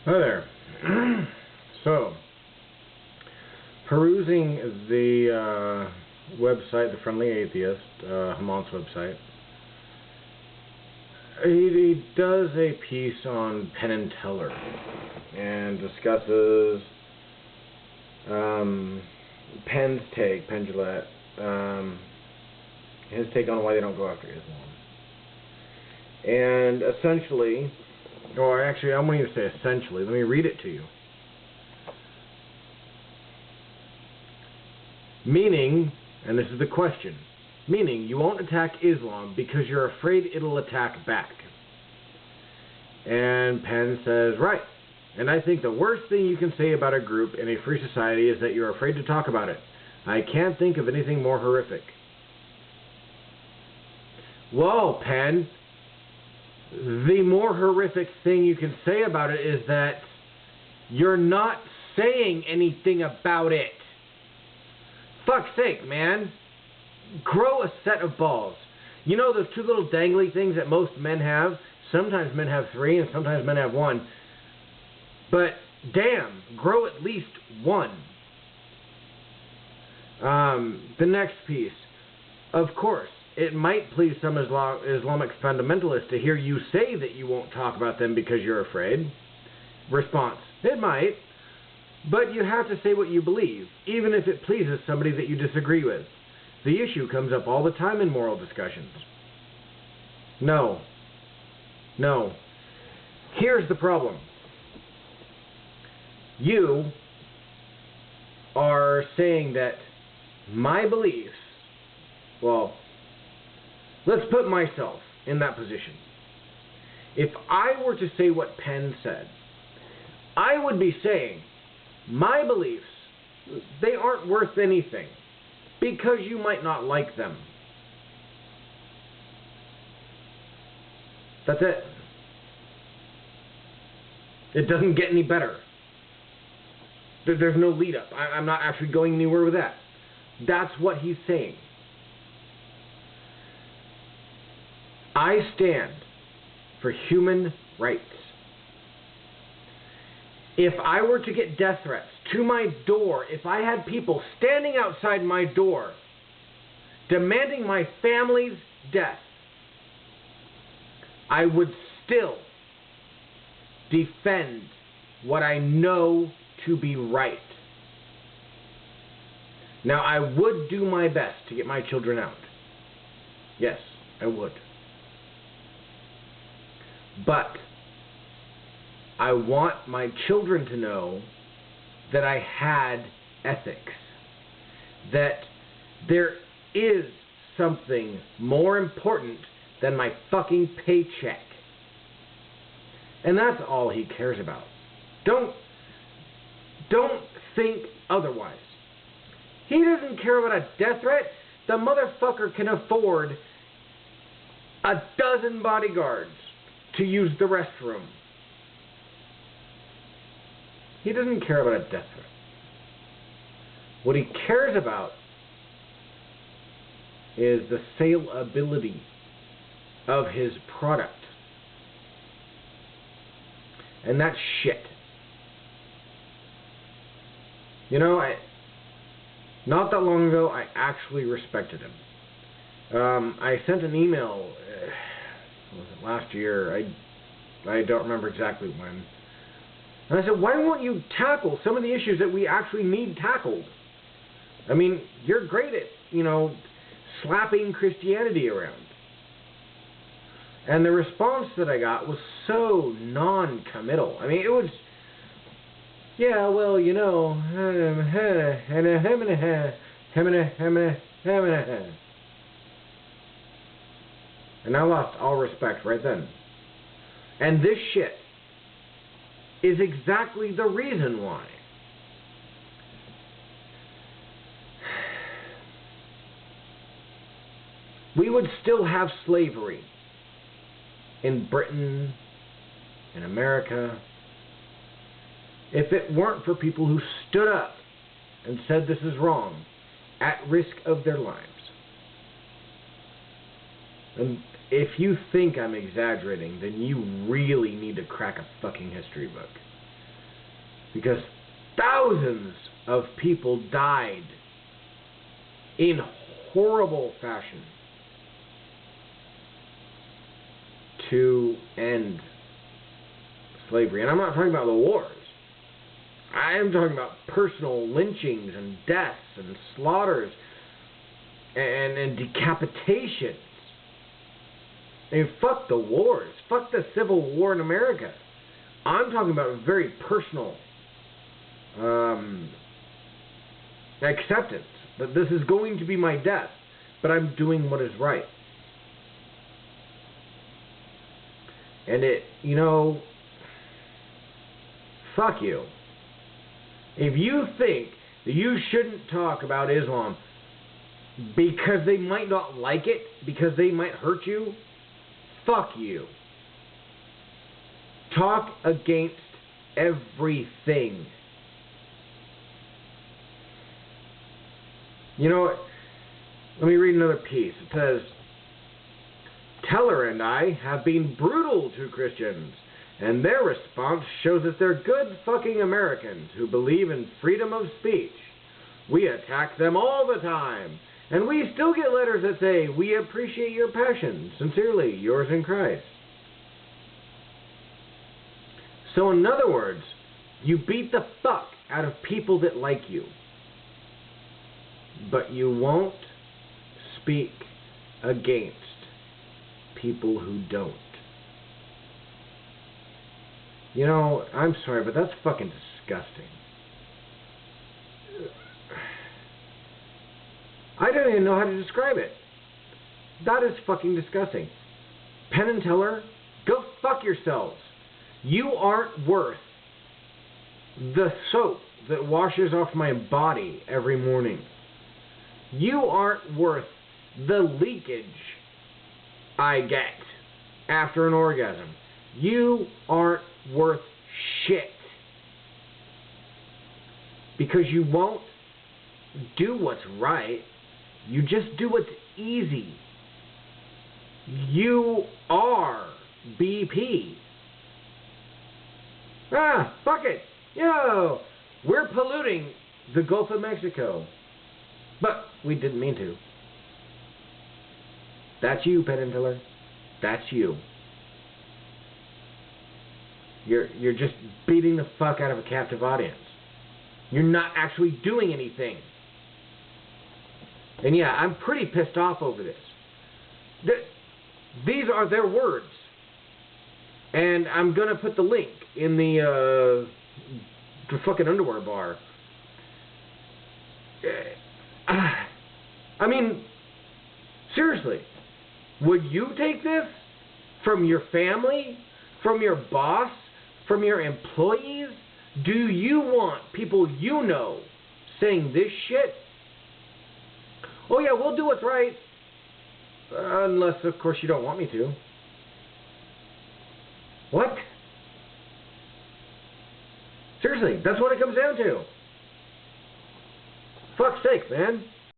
Hi there. So, perusing the website, The Friendly Atheist, Hamont's website, he does a piece on Penn and Teller and discusses Penn's take, Penn Jillette, his take on why they don't go after Islam. And essentially, or actually, I'm going to say essentially, let me read it to you. Meaning, and this is the question, meaning you won't attack Islam because you're afraid it'll attack back. And Penn says, right. And I think the worst thing you can say about a group in a free society is that you're afraid to talk about it. I can't think of anything more horrific. Whoa, Penn. The more horrific thing you can say about it is that you're not saying anything about it. Fuck's sake, man. Grow a set of balls. You know those two little dangly things that most men have? Sometimes men have three and sometimes men have one. But damn, grow at least one. The next piece. Of course, it might please some Islamic fundamentalists to hear you say that you won't talk about them because you're afraid. Response. It might. But you have to say what you believe, even if it pleases somebody that you disagree with. The issue comes up all the time in moral discussions. No. No. Here's the problem. You are saying that my beliefs, well, let's put myself in that position. If I were to say what Penn said, I would be saying, my beliefs, they aren't worth anything because you might not like them. That's it. It doesn't get any better. There's no lead up. I'm not actually going anywhere with that. That's what he's saying. I stand for human rights. If I were to get death threats to my door, if I had people standing outside my door demanding my family's death, I would still defend what I know to be right. Now, I would do my best to get my children out. Yes, I would. But I want my children to know that I had ethics. That there is something more important than my fucking paycheck. And that's all he cares about. Don't think otherwise. He doesn't care about a death threat. The motherfucker can afford 12 bodyguards to use the restroom. He doesn't care about a death threat. What he cares about is the saleability of his product. And that's shit. You know, not that long ago, I actually respected him. I sent an email, was it last year? I don't remember exactly when. And I said, why won't you tackle some of the issues that we actually need tackled? I mean, you're great at, slapping Christianity around. And the response that I got was so non-committal. I mean, it was, yeah, well, and I lost all respect right then. And this shit is exactly the reason why. We would still have slavery in Britain, in America, if it weren't for people who stood up and said this is wrong, at risk of their lives. And if you think I'm exaggerating, then you really need to crack a fucking history book. Because thousands of people died in horrible fashion to end slavery. And I'm not talking about the wars. I am talking about personal lynchings and deaths and slaughters and decapitations. I mean, fuck the wars. Fuck the Civil War in America. I'm talking about a very personal acceptance that this is going to be my death, but I'm doing what is right. And fuck you. If you think that you shouldn't talk about Islam because they might not like it, because they might hurt you, fuck you. Talk against everything. You know what? Let me read another piece. It says, Teller and I have been brutal to Christians, and their response shows that they're good fucking Americans who believe in freedom of speech. We attack them all the time, and we still get letters that say, we appreciate your passion. Sincerely, yours in Christ. So in other words, you beat the fuck out of people that like you, but you won't speak against people who don't. You know, I'm sorry, but that's fucking disgusting. I don't even know how to describe it. That is fucking disgusting. Penn and Teller, go fuck yourselves. You aren't worth the soap that washes off my body every morning. You aren't worth the leakage I get after an orgasm. You aren't worth shit. Because you won't do what's right. You just do what's easy. You are BP. Fuck it. We're polluting the Gulf of Mexico. But we didn't mean to. That's you, Penn and Teller. That's you. You're just beating the fuck out of a captive audience. You're not actually doing anything. And yeah, I'm pretty pissed off over this. These are their words. And I'm going to put the link in the fucking underwear bar. I mean, seriously, would you take this from your family, from your boss, from your employees? Do you want people you know saying this shit? Oh yeah, we'll do what's right. Unless, of course, you don't want me to. What? Seriously, that's what it comes down to. Fuck's sake, man.